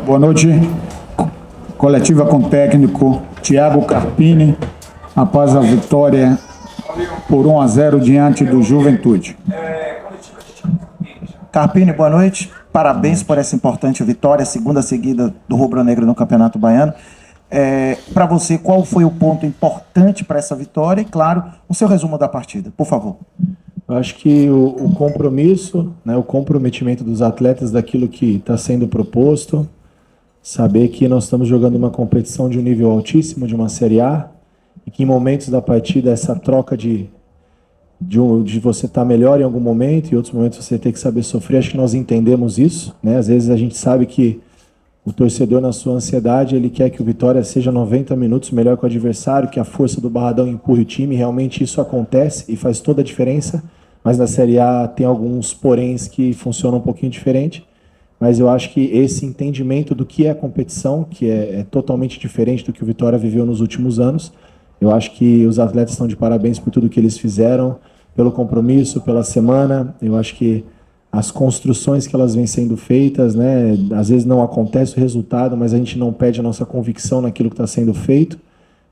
Boa noite. Coletiva com o técnico Thiago Carpini, após a vitória por 1-0 diante do Juventude. Carpini, boa noite. Parabéns por essa importante vitória, segunda seguida do Rubro Negro no Campeonato Baiano. Para você, qual foi o ponto importante para essa vitória? E, claro, o seu resumo da partida, por favor. Eu acho que o compromisso, né, o comprometimento dos atletas daquilo que está sendo proposto, saber que nós estamos jogando uma competição de um nível altíssimo, de uma Série A, e que em momentos da partida essa troca de você estar melhor em algum momento e outros momentos você ter que saber sofrer, acho que nós entendemos isso, né? Às vezes a gente sabe que o torcedor, na sua ansiedade, ele quer que o Vitória seja 90 minutos melhor que o adversário, que a força do Barradão empurre o time. Realmente isso acontece e faz toda a diferença. Mas na Série A tem alguns poréns que funcionam um pouquinho diferente. Mas eu acho que esse entendimento do que é a competição, que é totalmente diferente do que o Vitória viveu nos últimos anos, eu acho que os atletas estão de parabéns por tudo que eles fizeram, pelo compromisso, pela semana. Eu acho que as construções que elas vêm sendo feitas, né? Às vezes não acontece o resultado, mas a gente não perde a nossa convicção naquilo que está sendo feito,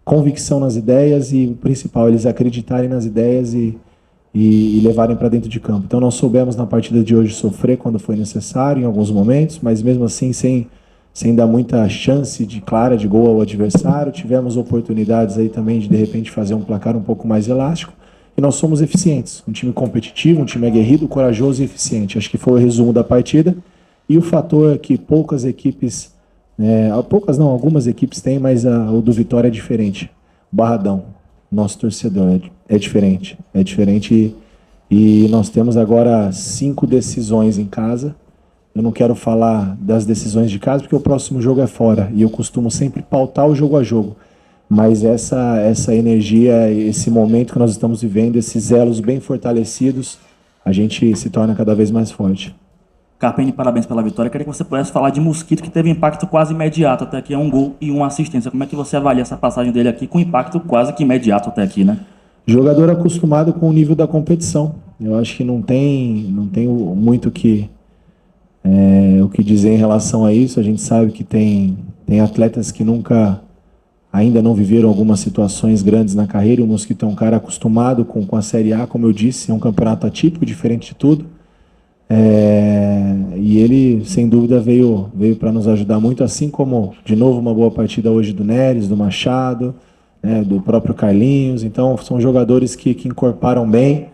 convicção nas ideias e, o principal, eles acreditarem nas ideias e levarem para dentro de campo. Então nós soubemos na partida de hoje sofrer quando foi necessário, em alguns momentos, mas mesmo assim sem dar muita chance clara de gol ao adversário. Tivemos oportunidades aí também de repente fazer um placar um pouco mais elástico. E nós somos eficientes, um time competitivo, um time aguerrido, corajoso e eficiente. Acho que foi o resumo da partida. E o fator que poucas equipes, algumas equipes têm, mas o do Vitória é diferente. O Barradão, nosso torcedor, é diferente. É diferente e nós temos agora 5 decisões em casa. Eu não quero falar das decisões de casa, porque o próximo jogo é fora. E eu costumo sempre pautar o jogo a jogo. Mas essa energia, esse momento que nós estamos vivendo, esses elos bem fortalecidos, a gente se torna cada vez mais forte. Carpini, parabéns pela vitória. Queria que você pudesse falar de Mosquito, que teve impacto quase imediato até aqui, um gol e uma assistência. Como é que você avalia essa passagem dele aqui com impacto quase que imediato até aqui, né? Jogador acostumado com o nível da competição. Eu acho que não tem muito o que dizer em relação a isso. A gente sabe que tem atletas que ainda não viveram algumas situações grandes na carreira. O Mosquito é um cara acostumado com a Série A, como eu disse, é um campeonato atípico, diferente de tudo. E ele, sem dúvida, veio para nos ajudar muito, assim como, de novo, uma boa partida hoje do Neres, do Machado, do próprio Carlinhos. Então, são jogadores que incorporam bem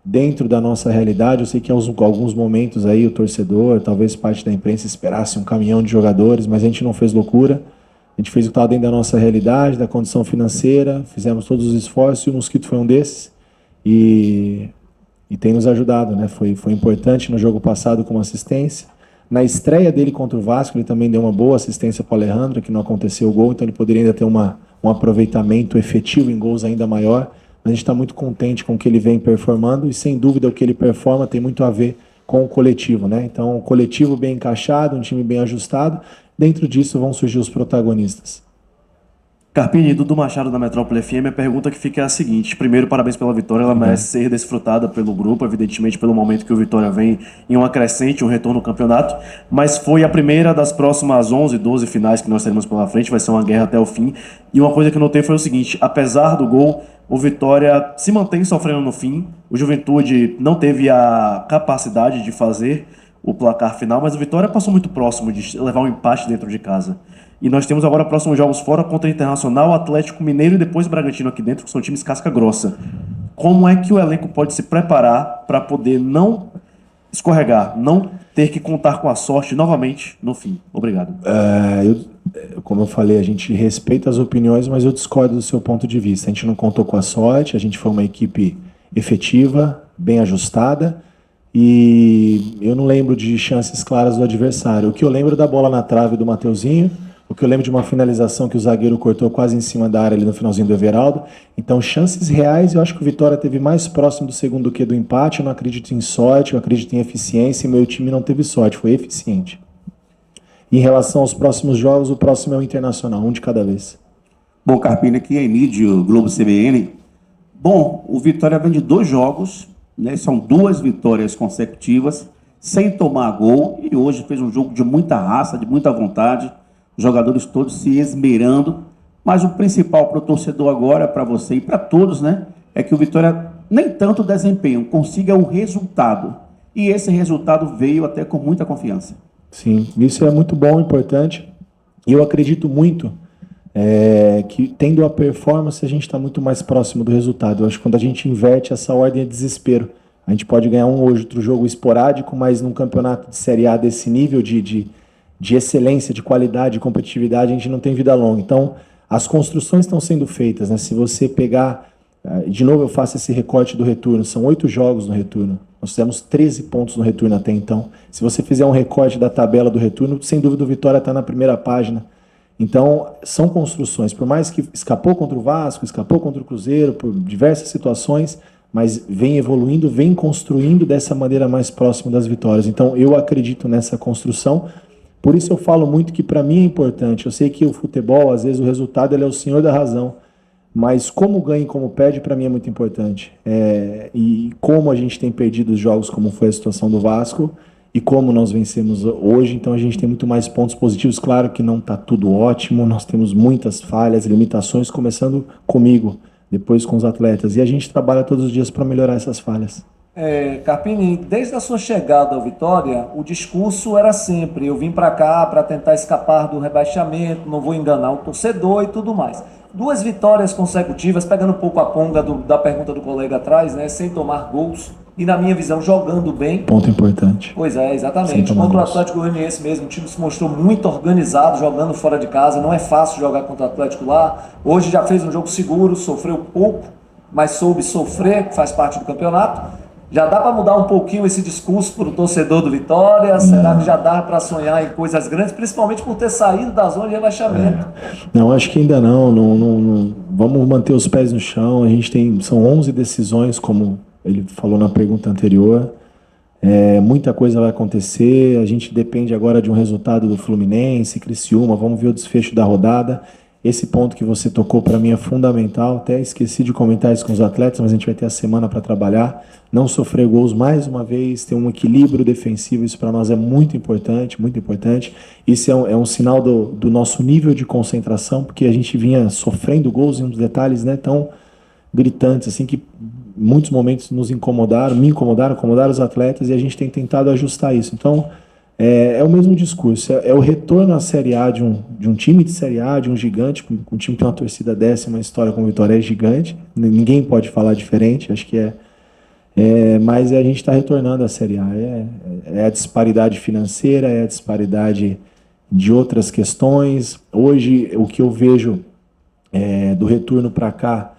dentro da nossa realidade. Eu sei que em alguns momentos aí o torcedor, talvez parte da imprensa, esperasse um caminhão de jogadores, mas a gente não fez loucura. A gente fez o que estava dentro da nossa realidade, da condição financeira, fizemos todos os esforços e o Mosquito foi um desses e tem nos ajudado, né? Foi importante no jogo passado com uma assistência. Na estreia dele contra o Vasco, ele também deu uma boa assistência para o Alejandro, que não aconteceu o gol, então ele poderia ainda ter um aproveitamento efetivo em gols ainda maior. Mas a gente está muito contente com o que ele vem performando e, sem dúvida, o que ele performa tem muito a ver com o coletivo, né? Então, um coletivo bem encaixado, um time bem ajustado. Dentro disso vão surgir os protagonistas. Carpini, Dudu Machado da Metrópole FM, a pergunta que fica é a seguinte. Primeiro, parabéns pela vitória, ela merece ser desfrutada pelo grupo, evidentemente pelo momento que o Vitória vem em uma crescente, um retorno no campeonato, mas foi a primeira das próximas 11, 12 finais que nós teremos pela frente, vai ser uma guerra até o fim. E uma coisa que eu notei foi o seguinte, apesar do gol, o Vitória se mantém sofrendo no fim, o Juventude não teve a capacidade de fazer o placar final, mas o Vitória passou muito próximo de levar um empate dentro de casa. E nós temos agora próximos jogos fora contra o Internacional, Atlético Mineiro e depois o Bragantino aqui dentro, que são times casca grossa. Como é que o elenco pode se preparar para poder não escorregar, não ter que contar com a sorte novamente no fim? Obrigado. Como eu falei, a gente respeita as opiniões, mas eu discordo do seu ponto de vista. A gente não contou com a sorte, a gente foi uma equipe efetiva, bem ajustada, e eu não lembro de chances claras do adversário. O que eu lembro da bola na trave do Mateuzinho, o que eu lembro de uma finalização que o zagueiro cortou quase em cima da área ali no finalzinho do Everaldo. Então, chances reais, eu acho que o Vitória teve mais próximo do segundo do que do empate. Eu não acredito em sorte, eu acredito em eficiência, e meu time não teve sorte, foi eficiente. E em relação aos próximos jogos, o próximo é o Internacional, um de cada vez. Bom, Carpini, aqui é Emílio, Globo CBN. Bom, o Vitória vem de 2 jogos, né? São 2 vitórias consecutivas, sem tomar gol, e hoje fez um jogo de muita raça, de muita vontade, os jogadores todos se esmerando, mas o principal para o torcedor agora, para você e para todos, né, é que o Vitória nem tanto desempenho, consiga o resultado, e esse resultado veio até com muita confiança. Sim, isso é muito bom, importante, e eu acredito muito que tendo a performance a gente está muito mais próximo do resultado. Eu acho que quando a gente inverte essa ordem é desespero. A gente pode ganhar um ou outro jogo esporádico, mas num campeonato de Série A desse nível de excelência, de qualidade, de competitividade, a gente não tem vida longa. Então, as construções estão sendo feitas, né? Se você pegar, de novo eu faço esse recorte do retorno, são 8 jogos no retorno. Nós fizemos 13 pontos no retorno até então. Se você fizer um recorte da tabela do retorno, sem dúvida o Vitória está na primeira página. Então, são construções, por mais que escapou contra o Vasco, escapou contra o Cruzeiro, por diversas situações, mas vem evoluindo, vem construindo dessa maneira mais próxima das vitórias. Então, eu acredito nessa construção, por isso eu falo muito que para mim é importante. Eu sei que o futebol, às vezes o resultado ele é o senhor da razão, mas como ganha e como perde, para mim é muito importante. E como a gente tem perdido os jogos, como foi a situação do Vasco, e como nós vencemos hoje, então a gente tem muito mais pontos positivos. Claro que não está tudo ótimo, nós temos muitas falhas, limitações, começando comigo, depois com os atletas. E a gente trabalha todos os dias para melhorar essas falhas. Carpini, desde a sua chegada ao Vitória, o discurso era sempre: eu vim para cá para tentar escapar do rebaixamento, não vou enganar o torcedor e tudo mais. 2 vitórias consecutivas, pegando um pouco a ponga da pergunta do colega atrás, né, sem tomar gols. E na minha visão, jogando bem. Ponto importante. Pois é, exatamente. Contra o Atlético Goianiense mesmo, o time se mostrou muito organizado, jogando fora de casa. Não é fácil jogar contra o Atlético lá. Hoje já fez um jogo seguro, sofreu pouco, mas soube sofrer, que faz parte do campeonato. Já dá para mudar um pouquinho esse discurso para o torcedor do Vitória? Será que já dá para sonhar em coisas grandes, principalmente por ter saído da zona de rebaixamento? Não, acho que ainda não. Vamos manter os pés no chão. A gente são 11 decisões, como ele falou na pergunta anterior. Muita coisa vai acontecer. A gente depende agora de um resultado do Fluminense, Criciúma. Vamos ver o desfecho da rodada. Esse ponto que você tocou para mim é fundamental. Até esqueci de comentar isso com os atletas, mas a gente vai ter a semana para trabalhar. Não sofrer gols mais uma vez, ter um equilíbrio defensivo, isso para nós é muito importante, muito importante. Isso é um sinal do nosso nível de concentração, porque a gente vinha sofrendo gols em uns detalhes, né, tão gritantes, assim, que muitos momentos nos incomodaram, incomodaram os atletas, e a gente tem tentado ajustar isso. Então, é o mesmo discurso, é o retorno à Série A de um time de Série A, de um gigante, um time que tem uma torcida dessa, uma história com Vitória é gigante, ninguém pode falar diferente, acho que mas a gente está retornando à Série A, é a disparidade financeira, é a disparidade de outras questões. Hoje, o que eu vejo do retorno para cá,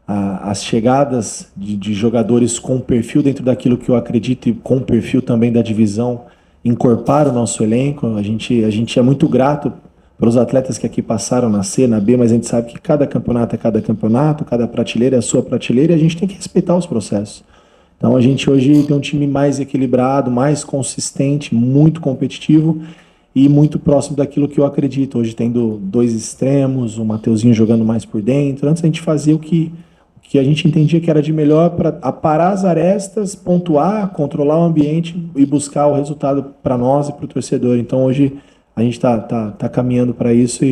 as chegadas de jogadores com perfil dentro daquilo que eu acredito e com perfil também da divisão, incorpora o nosso elenco. A gente é muito grato pelos atletas que aqui passaram na C, na B, mas a gente sabe que cada campeonato é cada campeonato, cada prateleira é a sua prateleira, e a gente tem que respeitar os processos. Então a gente hoje tem um time mais equilibrado, mais consistente, muito competitivo e muito próximo daquilo que eu acredito. Hoje tendo 2 extremos, o Mateuzinho jogando mais por dentro. Antes a gente fazia o que a gente entendia que era de melhor para aparar as arestas, pontuar, controlar o ambiente e buscar o resultado para nós e para o torcedor. Então hoje a gente tá caminhando para isso,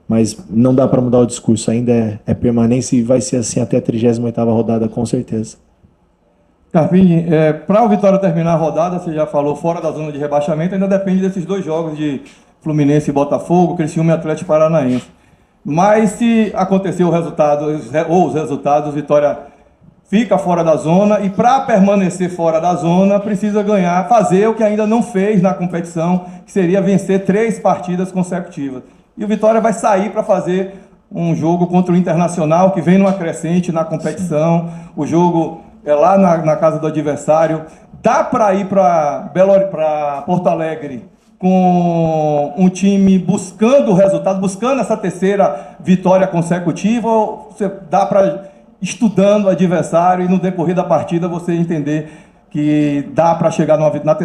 mas não dá para mudar o discurso, ainda é permanência e vai ser assim até a 38ª rodada, com certeza. Carpini, para o Vitória terminar a rodada, você já falou, fora da zona de rebaixamento, ainda depende desses 2 jogos de Fluminense e Botafogo, Criciúma e Atlético Paranaense. Mas se acontecer o resultado, ou os resultados, Vitória fica fora da zona, e para permanecer fora da zona, precisa ganhar, fazer o que ainda não fez na competição, que seria vencer 3 partidas consecutivas. E o Vitória vai sair para fazer um jogo contra o Internacional, que vem numa crescente na competição. O jogo é lá na casa do adversário. Dá para ir para Porto Alegre com um time buscando o resultado, buscando essa 3ª vitória consecutiva, ou você dá para, estudando o adversário e no decorrer da partida, você entender que dá para chegar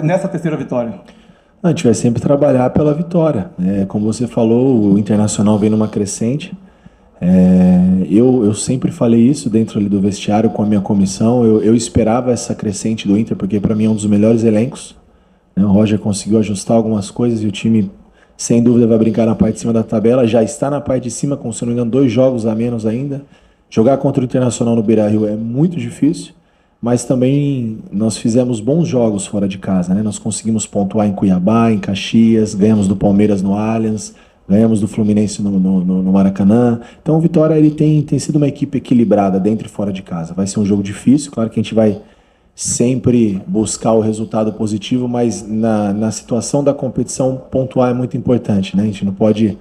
nessa 3ª vitória? A gente vai sempre trabalhar pela vitória. Como você falou, o Internacional vem numa crescente. Eu sempre falei isso dentro ali do vestiário com a minha comissão. Eu esperava essa crescente do Inter, porque para mim é um dos melhores elencos né? O Roger conseguiu ajustar algumas coisas e o time, sem dúvida, vai brincar na parte de cima da tabela. Já está na parte de cima, com, se não me engano, 2 jogos a menos ainda. Jogar contra o Internacional no Beira-Rio é muito difícil, mas também nós fizemos bons jogos fora de casa, né? Nós conseguimos pontuar em Cuiabá, em Caxias, ganhamos do Palmeiras no Allianz, ganhamos do Fluminense no Maracanã. Então o Vitória ele tem sido uma equipe equilibrada dentro e fora de casa. Vai ser um jogo difícil, claro que a gente vai sempre buscar o resultado positivo, mas na situação da competição, pontuar é muito importante, né? A gente não pode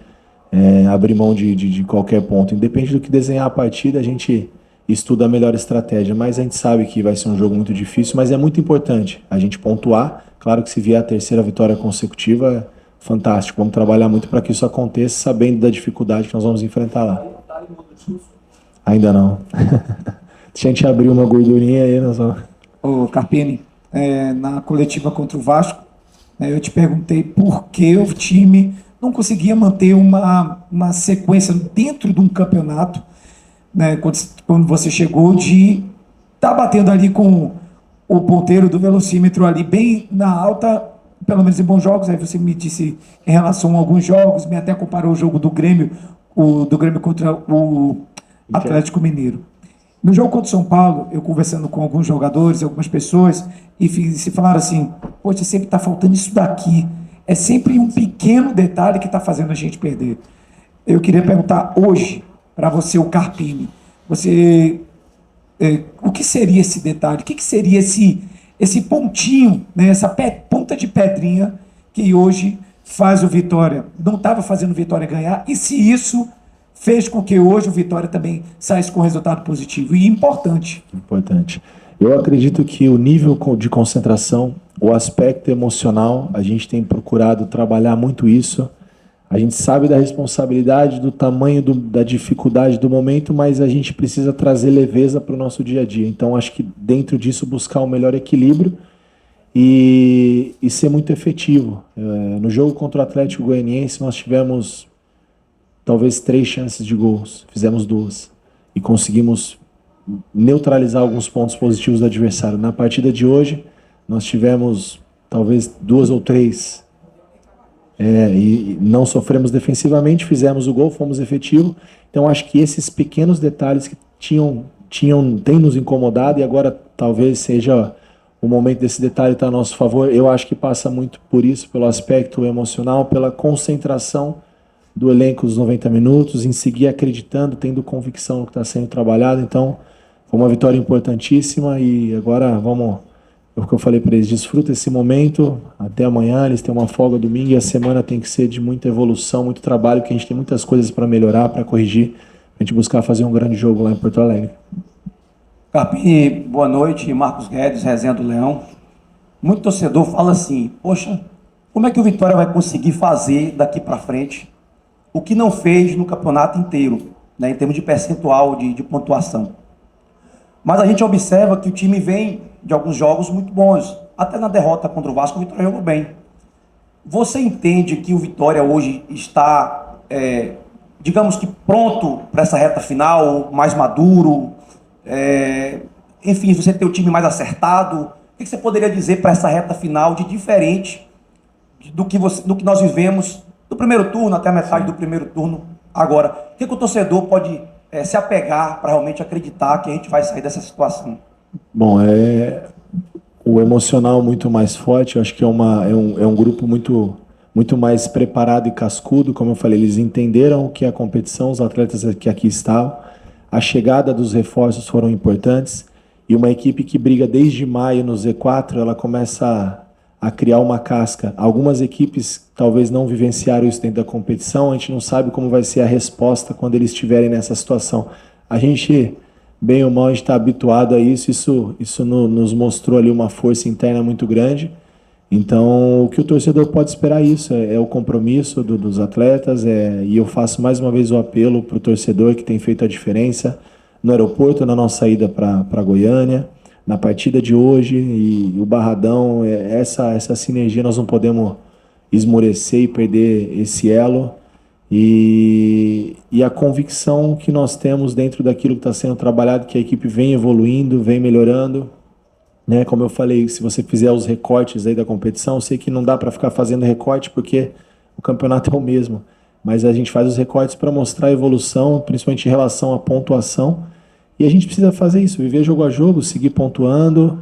abrir mão de qualquer ponto. Independente do que desenhar a partida, a gente estuda a melhor estratégia, mas a gente sabe que vai ser um jogo muito difícil, mas é muito importante a gente pontuar. Claro que se vier a terceira vitória consecutiva, é fantástico. Vamos trabalhar muito para que isso aconteça, sabendo da dificuldade que nós vamos enfrentar lá. Ainda não. Deixa a gente abrir uma gordurinha aí, nós vamos... Ô Carpini, na coletiva contra o Vasco, eu te perguntei por que o time não conseguia manter uma sequência dentro de um campeonato, né, quando você chegou, de estar batendo ali com o ponteiro do velocímetro ali bem na alta, pelo menos em bons jogos. Aí você me disse em relação a alguns jogos, me até comparou o jogo do Grêmio, do Grêmio contra o Atlético Mineiro. No jogo contra o São Paulo, eu conversando com alguns jogadores, algumas pessoas, e se falaram assim, poxa, sempre está faltando isso daqui. É sempre um pequeno detalhe que está fazendo a gente perder. Eu queria perguntar hoje, para você, o Carpini, o que seria esse detalhe? O que seria esse pontinho, né, essa ponta de pedrinha que hoje faz o Vitória, não estava fazendo o Vitória ganhar, e se isso fez com que hoje o Vitória também saísse com resultado positivo e importante. Importante. Eu acredito que o nível de concentração, o aspecto emocional, a gente tem procurado trabalhar muito isso. A gente sabe da responsabilidade, do tamanho da dificuldade do momento, mas a gente precisa trazer leveza para o nosso dia a dia. Então, acho que dentro disso, buscar o melhor equilíbrio e ser muito efetivo. No jogo contra o Atlético Goianiense, nós tivemos talvez 3 chances de gols, fizemos 2 e conseguimos neutralizar alguns pontos positivos do adversário. Na partida de hoje, nós tivemos talvez 2 ou 3 e não sofremos defensivamente, fizemos o gol, fomos efetivos. Então acho que esses pequenos detalhes que têm nos incomodado, e agora talvez seja o momento desse detalhe estar a nosso favor. Eu acho que passa muito por isso, pelo aspecto emocional, pela concentração do elenco dos 90 minutos, em seguir acreditando, tendo convicção no que está sendo trabalhado. Então, foi uma vitória importantíssima e agora vamos, é o que eu falei para eles, desfruta esse momento, até amanhã, eles têm uma folga domingo e a semana tem que ser de muita evolução, muito trabalho, porque a gente tem muitas coisas para melhorar, para corrigir, para a gente buscar fazer um grande jogo lá em Porto Alegre. Carpini, boa noite, Marcos Guedes, Resenha do Leão. Muito torcedor fala assim, poxa, como é que o Vitória vai conseguir fazer daqui para frente o que não fez no campeonato inteiro, né, em termos de percentual de pontuação? Mas a gente observa que o time vem de alguns jogos muito bons. Até na derrota contra o Vasco, o Vitória jogou bem. Você entende que o Vitória hoje está, digamos que pronto para essa reta final, mais maduro? Enfim, você tem o time mais acertado? O que você poderia dizer para essa reta final de diferente do que nós vivemos do primeiro turno até a metade do primeiro turno agora? O que o torcedor pode se apegar para realmente acreditar que a gente vai sair dessa situação? Bom, o emocional muito mais forte. Eu acho que é um grupo muito mais preparado e cascudo. Como eu falei, eles entenderam o que é a competição, os atletas que aqui estavam. A chegada dos reforços foram importantes. E uma equipe que briga desde maio no Z4, ela começa a criar uma casca. Algumas equipes talvez não vivenciaram isso dentro da competição, a gente não sabe como vai ser a resposta quando eles estiverem nessa situação. A gente, bem ou mal, a gente está habituado a isso nos mostrou ali uma força interna muito grande. Então, o que o torcedor pode esperar isso, é o compromisso dos atletas, e eu faço mais uma vez o apelo para o torcedor que tem feito a diferença no aeroporto, na nossa ida para Goiânia, na partida de hoje, e o Barradão, essa sinergia nós não podemos esmorecer e perder esse elo, e a convicção que nós temos dentro daquilo que está sendo trabalhado, que a equipe vem evoluindo, vem melhorando, né? Como eu falei, se você fizer os recortes aí da competição, eu sei que não dá para ficar fazendo recorte porque o campeonato é o mesmo, mas a gente faz os recortes para mostrar a evolução, principalmente em relação à pontuação, e a gente precisa fazer isso, viver jogo a jogo, seguir pontuando,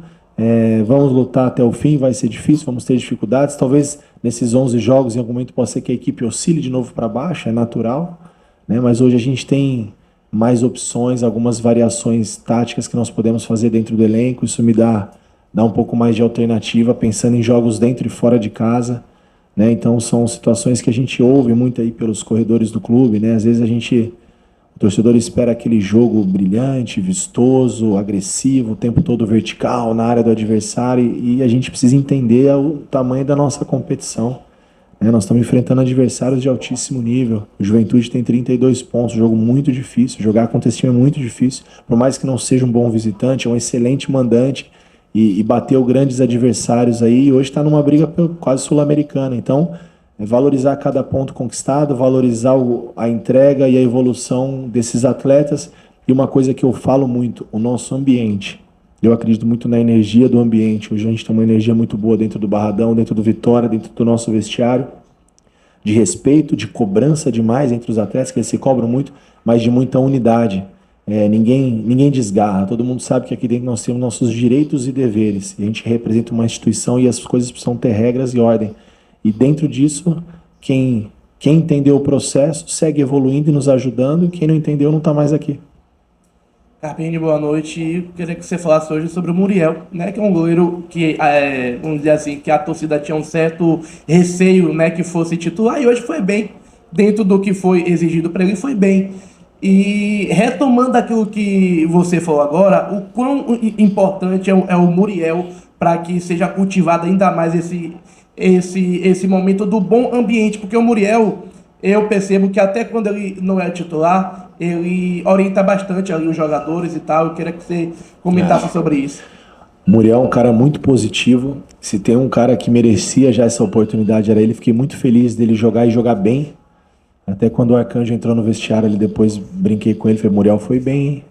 vamos lutar até o fim, vai ser difícil, vamos ter dificuldades, talvez nesses 11 jogos em algum momento possa ser que a equipe oscile de novo para baixo, é natural, né? Mas hoje a gente tem mais opções, algumas variações táticas que nós podemos fazer dentro do elenco, isso me dá um pouco mais de alternativa, pensando em jogos dentro e fora de casa, né? Então são situações que a gente ouve muito aí pelos corredores do clube, né? Às vezes o torcedor espera aquele jogo brilhante, vistoso, agressivo, o tempo todo vertical na área do adversário, e a gente precisa entender o tamanho da nossa competição, né? Nós estamos enfrentando adversários de altíssimo nível. O Juventude tem 32 pontos, jogo muito difícil, jogar contra esse time é muito difícil, por mais que não seja um bom visitante, é um excelente mandante, e bateu grandes adversários aí, e hoje está numa briga quase sul-americana. Então, valorizar cada ponto conquistado, valorizar a entrega e a evolução desses atletas. E uma coisa que eu falo muito, o nosso ambiente. Eu acredito muito na energia do ambiente. Hoje a gente tem uma energia muito boa dentro do Barradão, dentro do Vitória, dentro do nosso vestiário, de respeito, de cobrança demais entre os atletas, que eles se cobram muito, mas de muita unidade. Ninguém desgarra, todo mundo sabe que aqui dentro nós temos nossos direitos e deveres, e a gente representa uma instituição e as coisas precisam ter regras e ordem, e dentro disso, quem entendeu o processo segue evoluindo e nos ajudando, e quem não entendeu não está mais aqui. Carpini, boa noite. Eu queria que você falasse hoje sobre o Muriel, né, que é um goleiro que, vamos dizer assim, que a torcida tinha um certo receio, né, que fosse titular, e hoje foi bem, dentro do que foi exigido para ele, foi bem. E retomando aquilo que você falou agora, o quão importante é o Muriel para que seja cultivado ainda mais esse momento do bom ambiente, porque o Muriel, eu percebo que até quando ele não é titular, ele orienta bastante ali os jogadores e tal. Eu queria que você comentasse sobre isso. O Muriel é um cara muito positivo. Se tem um cara que merecia já essa oportunidade, era ele. Fiquei muito feliz dele jogar e jogar bem. Até quando o Arcanjo entrou no vestiário, ele depois brinquei com ele, falei, Muriel foi bem,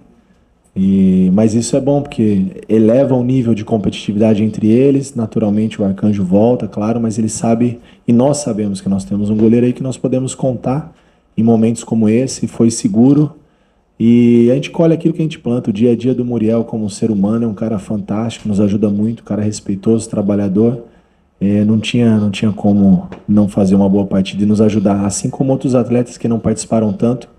mas isso é bom, porque eleva o nível de competitividade entre eles, naturalmente o Arcanjo volta, claro, mas ele sabe, e nós sabemos que nós temos um goleiro aí que nós podemos contar em momentos como esse, foi seguro, e a gente colhe aquilo que a gente planta. O dia a dia do Muriel como ser humano é um cara fantástico, nos ajuda muito, um cara respeitoso, trabalhador. Não tinha como não fazer uma boa partida e nos ajudar, assim como outros atletas que não participaram tanto.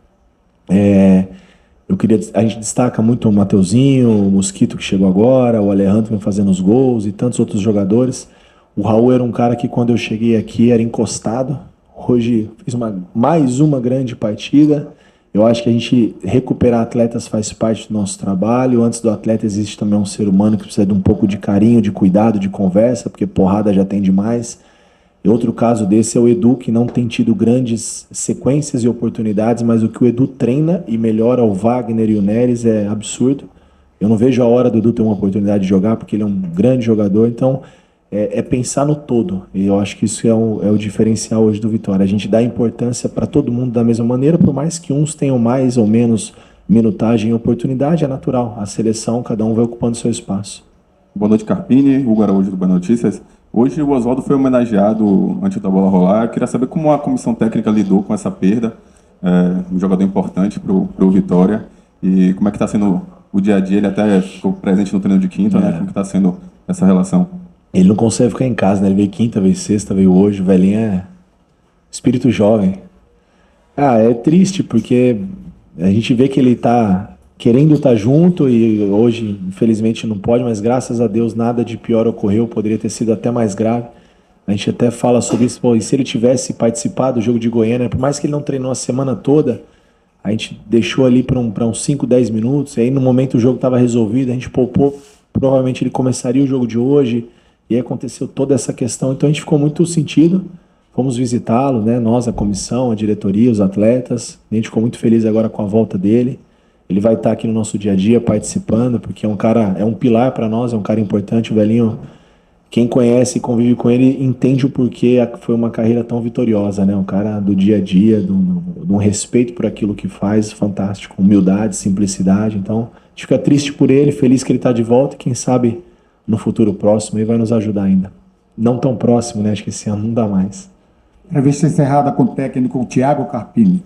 A gente destaca muito o Mateuzinho, o Mosquito que chegou agora, o Alejandro que vem fazendo os gols e tantos outros jogadores. O Raul era um cara que quando eu cheguei aqui era encostado, hoje fez mais uma grande partida. Eu acho que a gente recuperar atletas faz parte do nosso trabalho. Antes do atleta existe também um ser humano que precisa de um pouco de carinho, de cuidado, de conversa, porque porrada já tem demais. E outro caso desse é o Edu, que não tem tido grandes sequências e oportunidades, mas o que o Edu treina e melhora o Wagner e o Neres é absurdo. Eu não vejo a hora do Edu ter uma oportunidade de jogar, porque ele é um grande jogador. Então, pensar no todo. E eu acho que isso é o diferencial hoje do Vitória. A gente dá importância para todo mundo da mesma maneira, por mais que uns tenham mais ou menos minutagem e oportunidade, é natural. A seleção, cada um vai ocupando seu espaço. Boa noite, Carpini. Hugo Araújo do Boa Notícias. Hoje o Oswaldo foi homenageado antes da bola rolar. Eu queria saber como a comissão técnica lidou com essa perda, um jogador importante para o Vitória, e como é que está sendo o dia a dia. Ele até ficou presente no treino de quinta, né? Como que está sendo essa relação? Ele não consegue ficar em casa, né? Ele veio quinta, veio sexta, veio hoje. O velhinho é espírito jovem. É triste, porque a gente vê que ele tá querendo estar junto e hoje, infelizmente, não pode, mas graças a Deus nada de pior ocorreu. Poderia ter sido até mais grave. A gente até fala sobre isso. Pô, e se ele tivesse participado do jogo de Goiânia, por mais que ele não treinou a semana toda, a gente deixou ali para uns 5, 10 minutos. E aí, no momento, o jogo estava resolvido. A gente poupou. Provavelmente ele começaria o jogo de hoje. E aí aconteceu toda essa questão, então a gente ficou muito sentido, fomos visitá-lo, né? Nós, a comissão, a diretoria, os atletas, a gente ficou muito feliz agora com a volta dele. Ele vai estar aqui no nosso dia a dia participando, porque é um pilar para nós, é um cara importante. O velhinho, quem conhece e convive com ele, entende o porquê foi uma carreira tão vitoriosa, né? Um cara do dia a dia, de um respeito por aquilo que faz, fantástico, humildade, simplicidade. Então, a gente fica triste por ele, feliz que ele está de volta e quem sabe no futuro próximo e vai nos ajudar ainda. Não tão próximo, né? Acho que esse ano não dá mais. Entrevista encerrada com o técnico Thiago Carpini.